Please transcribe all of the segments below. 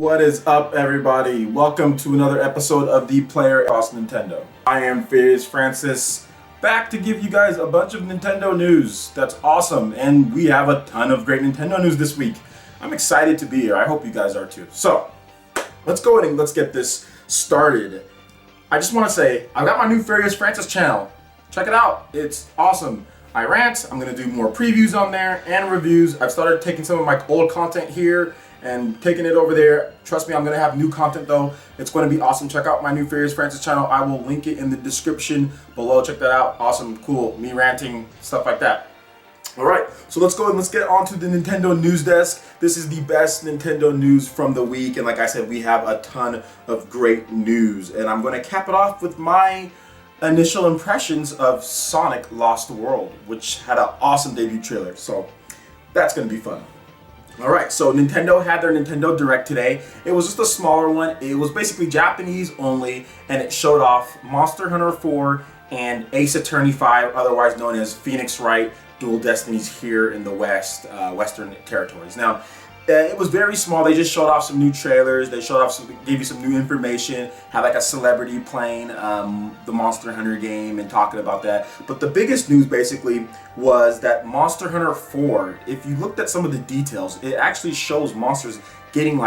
What is up, everybody? Welcome to another episode of the Player Across Nintendo. I am Francis, back to give you guys a bunch of Nintendo news. That's awesome, and we have a ton of great Nintendo news this week. I'm excited to be here. I hope you guys are too. So, let's go ahead and let's get this started. I just want to say, I've got my new Francis channel. Check it out. It's awesome. I rant. I'm going to do more previews on there and reviews. I've started taking some of my old content here and taking it over there. Trust me, I'm going to have new content though. It's going to be awesome. Check out my new Francis channel. I will link it in the description below. Check that out. Awesome, cool, me ranting, stuff like that. Alright, so let's go and let's get on to the Nintendo news desk. This is the best Nintendo news from the week, and like I said, we have a ton of great news. And I'm going to cap it off with my initial impressions of Sonic Lost World, which had an awesome debut trailer. So that's going to be fun. Alright, so Nintendo had their Nintendo Direct today. It was just a smaller one. It was basically Japanese only, and it showed off Monster Hunter 4 and Ace Attorney 5, otherwise known as Phoenix Wright Dual Destinies here in the Western territories. Now, it was very small. They just showed off some new trailers. They showed off gave you some new information. Had like a celebrity playing the Monster Hunter game and talking about that. But the biggest news basically was that Monster Hunter 4, if you looked at some of the details, it actually shows monsters taking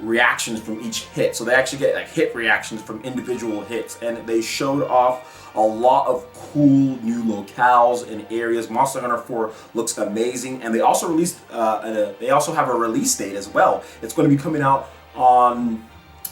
reactions from each hit. So they actually get like hit reactions from individual hits, and they showed off a lot of cool new locales and areas. Monster Hunter 4 looks amazing, and they also released they also have a release date as well. It's going to be coming out on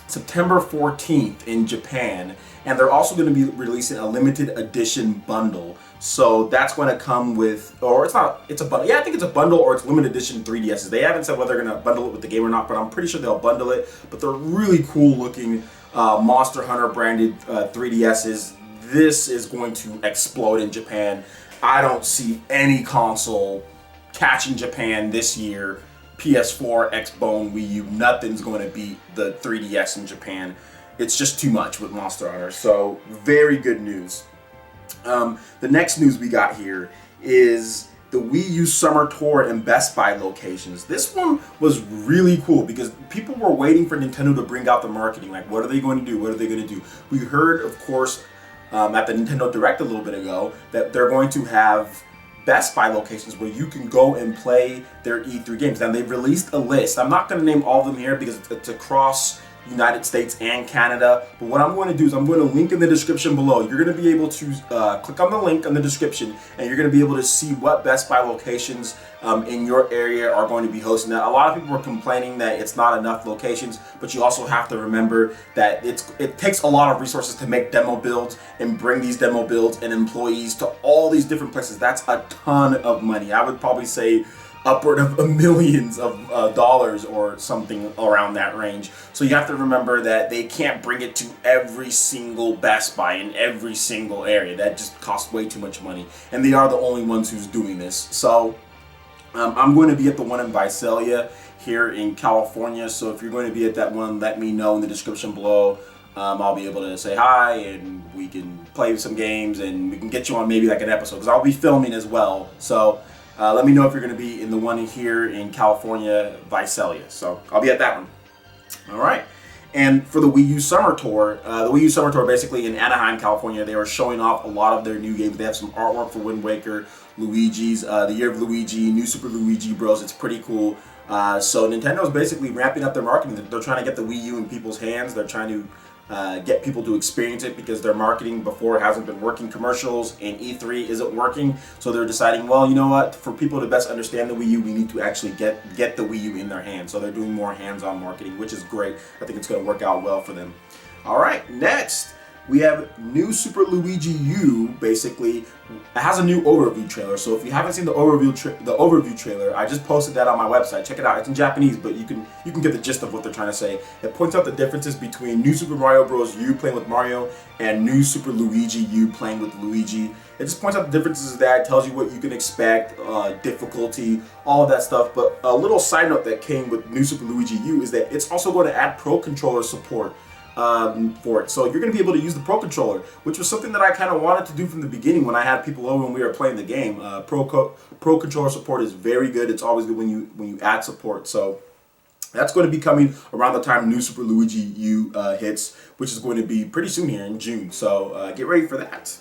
September 14th in Japan, and they're also going to be releasing a limited edition bundle. So that's going to come with, or it's a bundle. Yeah, I think it's a bundle, or it's limited edition 3DSs. They haven't said whether they're going to bundle it with the game or not, but I'm pretty sure they'll bundle it. But they're really cool looking Monster Hunter branded 3DSs. This is going to explode in Japan. I don't see any console catching Japan this year. PS4, Xbone, Wii U, nothing's going to beat the 3DS in Japan. It's just too much with Monster Hunter. So very good news. The next news we got here is the Wii U Summer Tour and Best Buy locations. This one was really cool because people were waiting for Nintendo to bring out the marketing. Like, what are they going to do? What are they going to do? We heard, of course, at the Nintendo Direct a little bit ago that they're going to have Best Buy locations where you can go and play their E3 games. Now, they've released a list. I'm not going to name all of them here because it's across United States and Canada. But what I'm going to do is I'm going to link in the description below. You're going to be able to click on the link in the description, and you're going to be able to see what Best Buy locations in your area are going to be hosting that. A lot of people were complaining that it's not enough locations, but you also have to remember that it takes a lot of resources to make demo builds and bring these demo builds and employees to all these different places. That's a ton of money. I would probably say upward of millions of dollars or something around that range. So you have to remember that they can't bring it to every single Best Buy in every single area. That just costs way too much money. And they are the only ones who's doing this. So I'm going to be at the one in Visalia here in California. So if you're going to be at that one, let me know in the description below. I'll be able to say hi, and we can play some games, and we can get you on maybe like an episode, because I'll be filming as well. So let me know if you're going to be in the one here in California, Visalia. So I'll be at that one. All right. And for the Wii U Summer Tour, basically in Anaheim, California, they were showing off a lot of their new games. They have some artwork for Wind Waker, Luigi's, The Year of Luigi, New Super Luigi Bros. It's pretty cool. So Nintendo's basically ramping up their marketing. They're trying to get the Wii U in people's hands. They're trying to get people to experience it because their marketing before hasn't been working. Commercials and E3 isn't working, so they're deciding, well, you know what, for people to best understand the Wii U, we need to actually get the Wii U in their hands. So they're doing more hands-on marketing, which is great. I think it's going to work out well for them. All right, next we have new Super Luigi U. Basically, it has a new overview trailer. So if you haven't seen the overview trailer, I just posted that on my website. Check it out. It's in Japanese, but you can get the gist of what they're trying to say. It points out the differences between New Super Mario Bros. U playing with Mario and New Super Luigi U playing with Luigi. It just points out the differences of that. It tells you what you can expect, difficulty, all of that stuff. But a little side note that came with New Super Luigi U is that it's also going to add Pro Controller support for it. So you're going to be able to use the Pro Controller, which was something that I kind of wanted to do from the beginning when I had people over when we were playing the game. Pro Controller support is very good. It's always good when you add support. So That's going to be coming around the time new Super Luigi U hits, which is going to be pretty soon here in June. So get ready for that.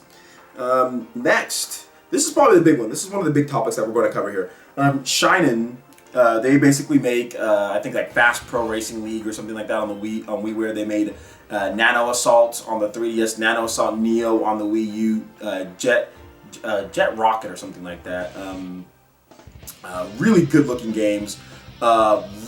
Next, this is probably the big one. This is one of the big topics that we're going to cover here. Shin'en, they basically make, I think like Fast Pro Racing League or something like that on the Wii, on WiiWare. They made Nano Assault on the 3DS, Nano Assault Neo on the Wii U, Jet Rocket or something like that. Really good looking games.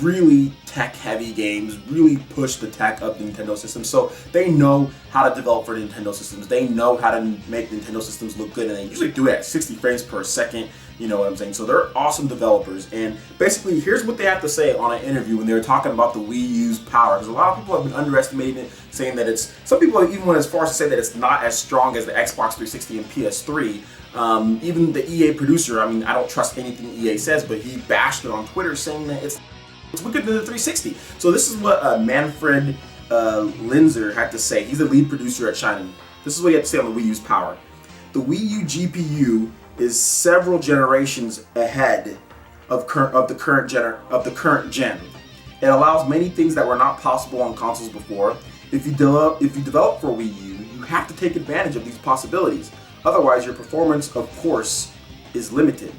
Really tech-heavy games, really push the tech of the Nintendo system. So they know how to develop for Nintendo systems. They know how to make Nintendo systems look good, and they usually do it at 60 frames per second. You know what I'm saying? So they're awesome developers. And basically, here's what they have to say on an interview when they were talking about the Wii U's power. Because a lot of people have been underestimating it, saying that it's, some people even went as far as to say that it's not as strong as the Xbox 360 and PS3. Even the EA producer, I mean, I don't trust anything EA says, but he bashed it on Twitter saying that it's weaker than the 360. So this is what Manfred Linzer had to say. He's the lead producer at Shin'en. This is what he had to say on the Wii U's power. The Wii U GPU is several generations ahead of the current gen. It allows many things that were not possible on consoles before. If you develop for Wii U, you have to take advantage of these possibilities. Otherwise, your performance, of course, is limited.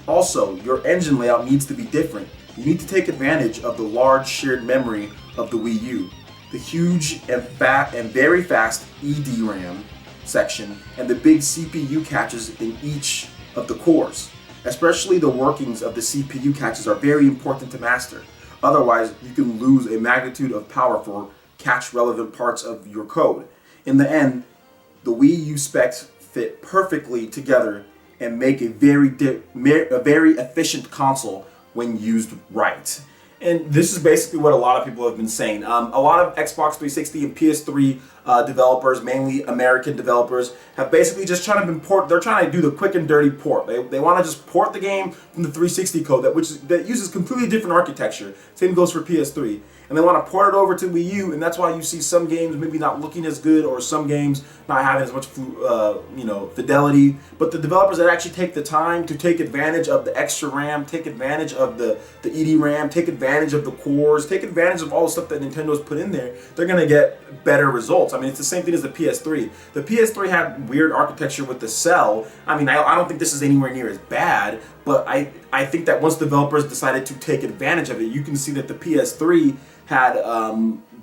Also, your engine layout needs to be different. You need to take advantage of the large shared memory of the Wii U, the huge and very fast EDRAM section, and the big CPU caches in each of the cores. Especially the workings of the CPU caches are very important to master. Otherwise, you can lose a magnitude of power for cache-relevant parts of your code. In the end, the Wii U specs fit perfectly together and make a very efficient console when used right. And this is basically what a lot of people have been saying. A lot of Xbox 360 and PS3 developers, mainly American developers, have basically just trying to they're trying to do the quick and dirty port. They want to just port the game from the 360 code that uses completely different architecture. Same goes for PS3. And they want to port it over to Wii U, and that's why you see some games maybe not looking as good, or some games not having as much fidelity. But the developers that actually take the time to take advantage of the extra RAM, take advantage of the EDRAM, take advantage of the cores, take advantage of all the stuff that Nintendo's put in there, they're going to get better results. I mean, it's the same thing as the PS3. The PS3 had weird architecture with the cell. I mean, I don't think this is anywhere near as bad, but I think that once developers decided to take advantage of it, you can see that the PS3 had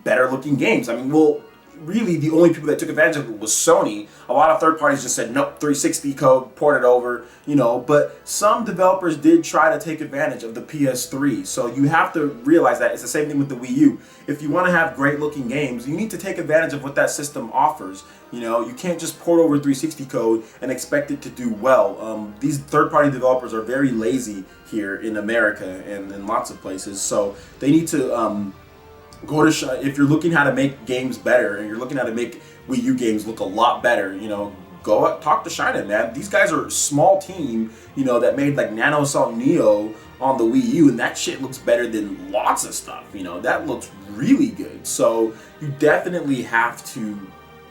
better looking games. I mean, well, really the only people that took advantage of it was Sony. A lot of third parties just said, nope, 360 code, port it over, but some developers did try to take advantage of the PS3. So you have to realize that it's the same thing with the Wii U. If you want to have great looking games, you need to take advantage of what that system offers. You can't just port over 360 code and expect it to do well. These third party developers are very lazy here in America and in lots of places. So they need to if you're looking how to make games better and you're looking how to make Wii U games look a lot better, go out, talk to Shin'en, man. These guys are a small team, that made like Nano Assault Neo on the Wii U, and that shit looks better than lots of stuff, that looks really good. So you definitely have to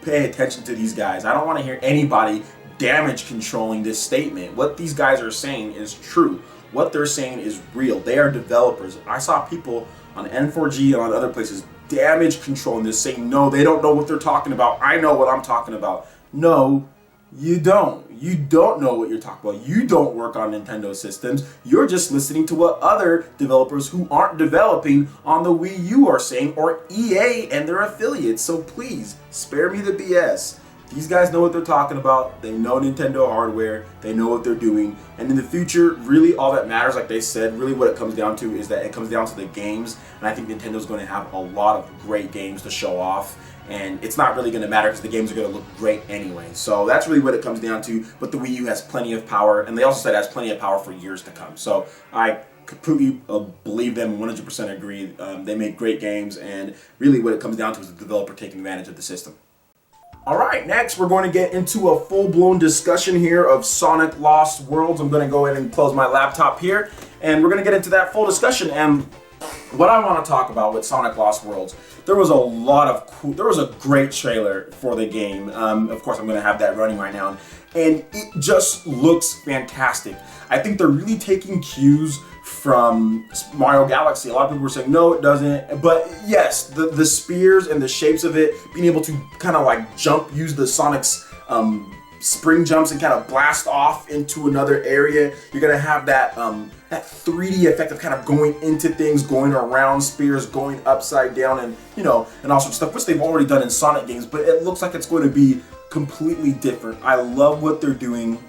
pay attention to these guys. I don't want to hear anybody damage controlling this statement. What these guys are saying is true. What they're saying is real. They are developers. I saw people on N4G and on other places damage controlling this, saying, no, they don't know what they're talking about. I know what I'm talking about. No, you don't. You don't know what you're talking about. You don't work on Nintendo systems. You're just listening to what other developers who aren't developing on the Wii U are saying, or EA and their affiliates. So please, spare me the BS. These guys know what they're talking about. They know Nintendo hardware. They know what they're doing. And in the future, really all that matters, like they said, really what it comes down to is that it comes down to the games. And I think Nintendo's going to have a lot of great games to show off. And it's not really going to matter because the games are going to look great anyway. So that's really what it comes down to. But the Wii U has plenty of power. And they also said it has plenty of power for years to come. So I completely believe them, 100% agree. They make great games. And really what it comes down to is the developer taking advantage of the system. Alright, next we're going to get into a full-blown discussion here of Sonic Lost Worlds. I'm going to go ahead and close my laptop here, and we're going to get into that full discussion. And what I want to talk about with Sonic Lost Worlds, there was a great trailer for the game. Of course, I'm going to have that running right now. and it just looks fantastic. I think they're really taking cues from Mario Galaxy. A lot of people were saying, no, it doesn't. But yes, the spears and the shapes of it, being able to kind of like jump, use the Sonic's spring jumps and kind of blast off into another area. You're gonna have that that 3D effect of kind of going into things, going around spears, going upside down, and and all sorts of stuff, which they've already done in Sonic games, but it looks like it's going to be completely different. I love what they're doing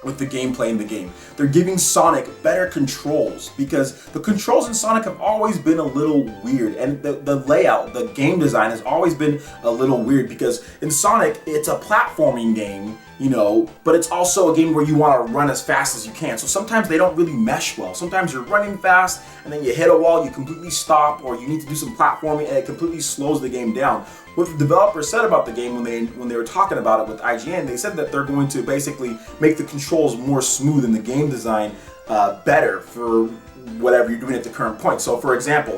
with the gameplay in the game. They're giving Sonic better controls, because the controls in Sonic have always been a little weird, and the layout, the game design has always been a little weird, because in Sonic, it's a platforming game, but it's also a game where you want to run as fast as you can. So sometimes they don't really mesh well. Sometimes you're running fast and then you hit a wall, you completely stop, or you need to do some platforming and it completely slows the game down. What the developers said about the game when they were talking about it with IGN, they said that they're going to basically make the controls more smooth and the game design better for whatever you're doing at the current point. So for example,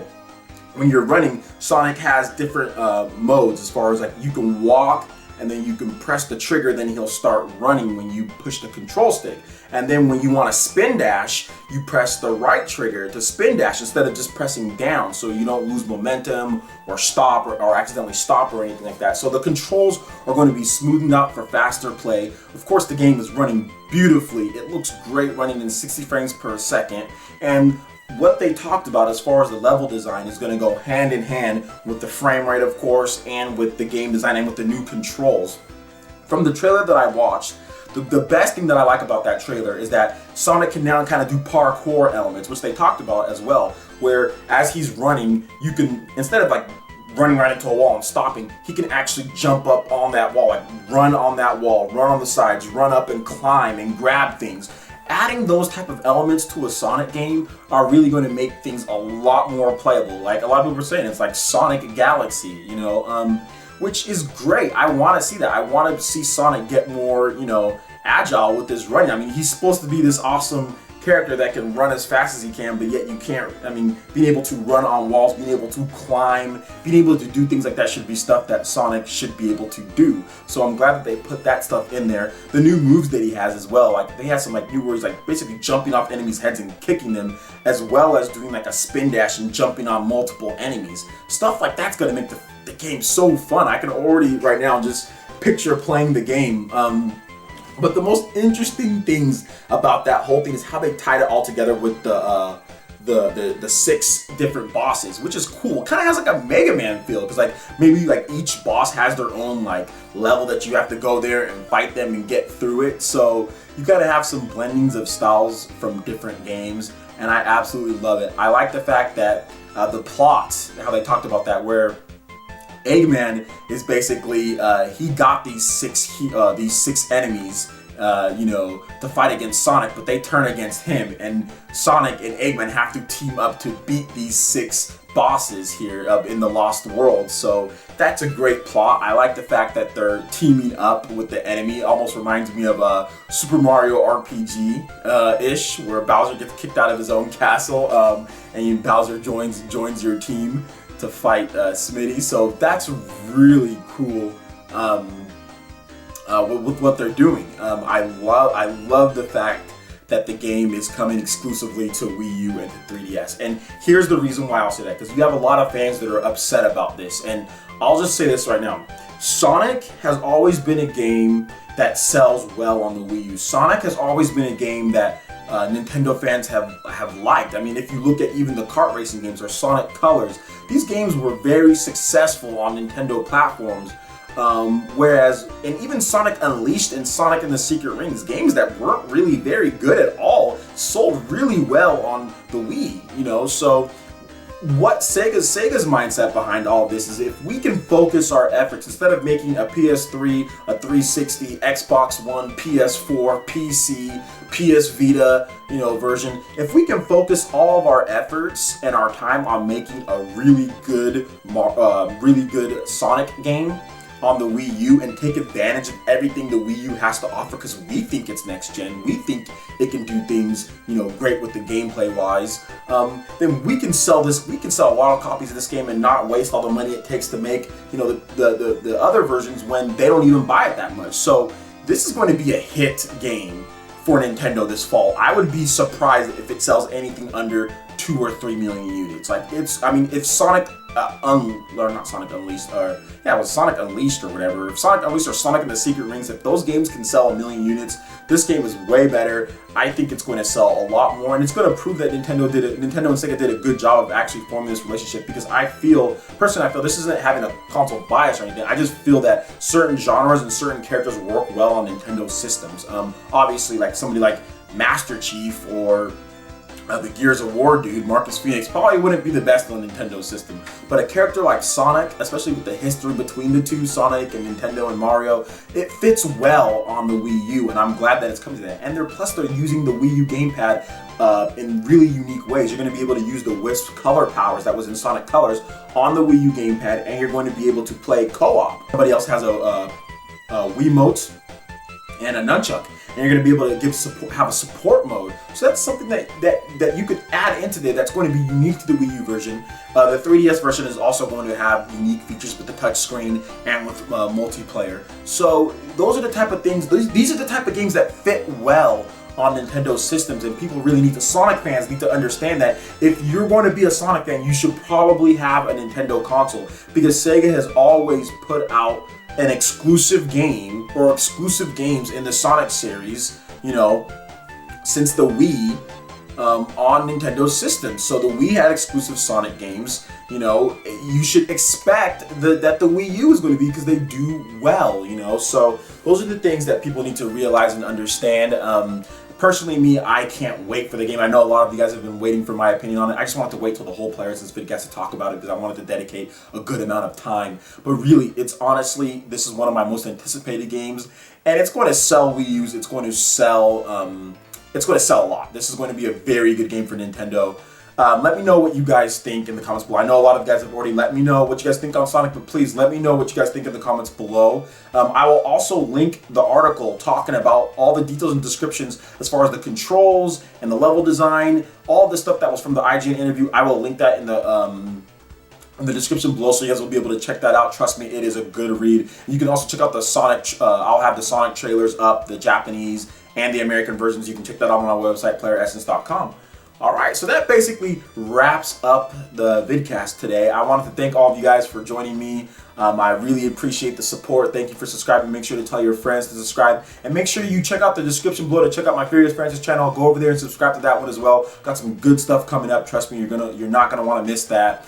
when you're running, Sonic has different modes, as far as like you can walk, and then you can press the trigger, then he'll start running when you push the control stick. And then when you want to spin dash, you press the right trigger to spin dash instead of just pressing down, so you don't lose momentum or stop or accidentally stop or anything like that. So the controls are going to be smoothened out for faster play. Of course, the game is running beautifully. It looks great running in 60 frames per second. And what they talked about as far as the level design is going to go hand in hand with the frame rate, of course, and with the game design and with the new controls. From the trailer that I watched, the best thing that I like about that trailer is that Sonic can now kind of do parkour elements, which they talked about as well, where as he's running, you can, instead of like running right into a wall and stopping, he can actually jump up on that wall, like run on that wall, run on the sides, run up and climb and grab things. Adding those type of elements to a Sonic game are really going to make things a lot more playable. Like a lot of people were saying, it's like Sonic Galaxy, which is great. I want to see that. I want to see Sonic get more, agile with his running. I mean, he's supposed to be this awesome character that can run as fast as he can, but yet you can't. I mean, being able to run on walls, being able to climb, being able to do things like that should be stuff that Sonic should be able to do. So I'm glad that they put that stuff in there. The new moves that he has as well, like they have some like new words, like basically jumping off enemies' heads and kicking them, as well as doing like a spin dash and jumping on multiple enemies. Stuff like that's gonna make the game so fun. I can already right now just picture playing the game. But the most interesting things about that whole thing is how they tied it all together with the 6 different bosses, which is cool. Kind of has like a Mega Man feel, because like maybe like each boss has their own like level that you have to go there and fight them and get through it. So you gotta have some blendings of styles from different games, and I absolutely love it. I like the fact that the plots, how they talked about that, where Eggman is basically he got these six enemies, to fight against Sonic, but they turn against him, and Sonic and Eggman have to team up to beat these 6 bosses here in the Lost World. So that's a great plot. I like the fact that they're teaming up with the enemy. Almost reminds me of Super Mario RPG ish, where Bowser gets kicked out of his own castle, and Bowser joins your team to fight Smitty. So that's really cool with what they're doing. I love the fact that the game is coming exclusively to Wii U and to 3DS. And here's the reason why I'll say that, because you have a lot of fans that are upset about this. And I'll just say this right now. Sonic has always been a game that sells well on the Wii U. Sonic has always been a game that Nintendo fans have liked. I mean, if you look at even the kart racing games or Sonic Colors, these games were very successful on Nintendo platforms. And even Sonic Unleashed and Sonic and the Secret Rings, games that weren't really very good at all, sold really well on the Wii, So what Sega's mindset behind all of this is, if we can focus our efforts, instead of making a PS3, a 360, Xbox One, PS4, PC, PS Vita, version, if we can focus all of our efforts and our time on making a really good Sonic game on the Wii U and take advantage of everything the Wii U has to offer, because we think it's next gen, we think it can do things, great with the gameplay wise, then we can sell a lot of copies of this game and not waste all the money it takes to make, the other versions when they don't even buy it that much. So this is going to be a hit game for Nintendo this fall. I would be surprised if it sells anything under 2 or 3 million units. Like, I mean, if Sonic Sonic Unleashed or whatever. If Sonic Unleashed or Sonic and the Secret Rings, if those games can sell 1 million units, this game is way better. I think it's going to sell a lot more, and it's going to prove that Nintendo and Sega did a good job of actually forming this relationship, because personally I feel this isn't having a console bias or anything. I just feel that certain genres and certain characters work well on Nintendo systems. Obviously, like somebody like Master Chief or the Gears of War dude, Marcus Phoenix, probably wouldn't be the best on Nintendo system. But a character like Sonic, especially with the history between the two, Sonic and Nintendo and Mario, it fits well on the Wii U, and I'm glad that it's coming to that. And plus they're using the Wii U gamepad in really unique ways. You're going to be able to use the Wisp color powers that was in Sonic Colors on the Wii U gamepad, and you're going to be able to play co-op. Everybody else has a Wiimote and a nunchuck, and you're going to be able to have a support mode. So that's something that you could add into there that's going to be unique to the Wii U version. The 3DS version is also going to have unique features with the touch screen and with multiplayer. So those are the type of things, these are the type of games that fit well on Nintendo systems, and Sonic fans need to understand that if you're going to be a Sonic fan, you should probably have a Nintendo console, because Sega has always put out an exclusive game or exclusive games in the Sonic series, since the Wii on Nintendo systems. So the Wii had exclusive Sonic games. You should expect that the Wii U is going to be, because they do well. So those are the things that people need to realize and understand. Personally, I can't wait for the game. I know a lot of you guys have been waiting for my opinion on it. I just wanted to wait till the whole Playeressence vidcast to talk about it, because I wanted to dedicate a good amount of time. But really, this is one of my most anticipated games, and it's going to sell Wii U's. It's going to sell a lot. This is going to be a very good game for Nintendo. Let me know what you guys think in the comments below. I know a lot of you guys have already let me know what you guys think on Sonic, but please let me know what you guys think in the comments below. I will also link the article talking about all the details and descriptions as far as the controls and the level design, all the stuff that was from the IGN interview. I will link that in the description below, so you guys will be able to check that out. Trust me, it is a good read. You can also check out the Sonic, I'll have the Sonic trailers up, the Japanese and the American versions. You can check that out on our website, playeressence.com. Alright, so that basically wraps up the vidcast today. I wanted to thank all of you guys for joining me. I really appreciate the support. Thank you for subscribing. Make sure to tell your friends to subscribe. And make sure you check out the description below to check out my Furious Francis channel. Go over there and subscribe to that one as well. Got some good stuff coming up. Trust me, you're not going to want to miss that.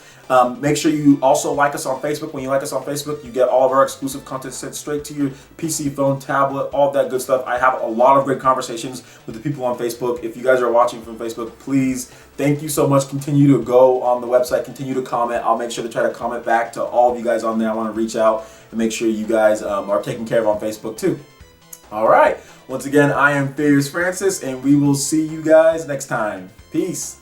Make sure you also like us on Facebook. When you like us on Facebook, you get all of our exclusive content sent straight to your PC, phone, tablet, all of that good stuff. I have a lot of great conversations with the people on Facebook. If you guys are watching from Facebook, please, thank you so much. Continue to go on the website, continue to comment. I'll make sure to try to comment back to all of you guys on there. I want to reach out and make sure you guys are taken care of on Facebook too. All right. Once again, I am Furious Francis, and we will see you guys next time. Peace.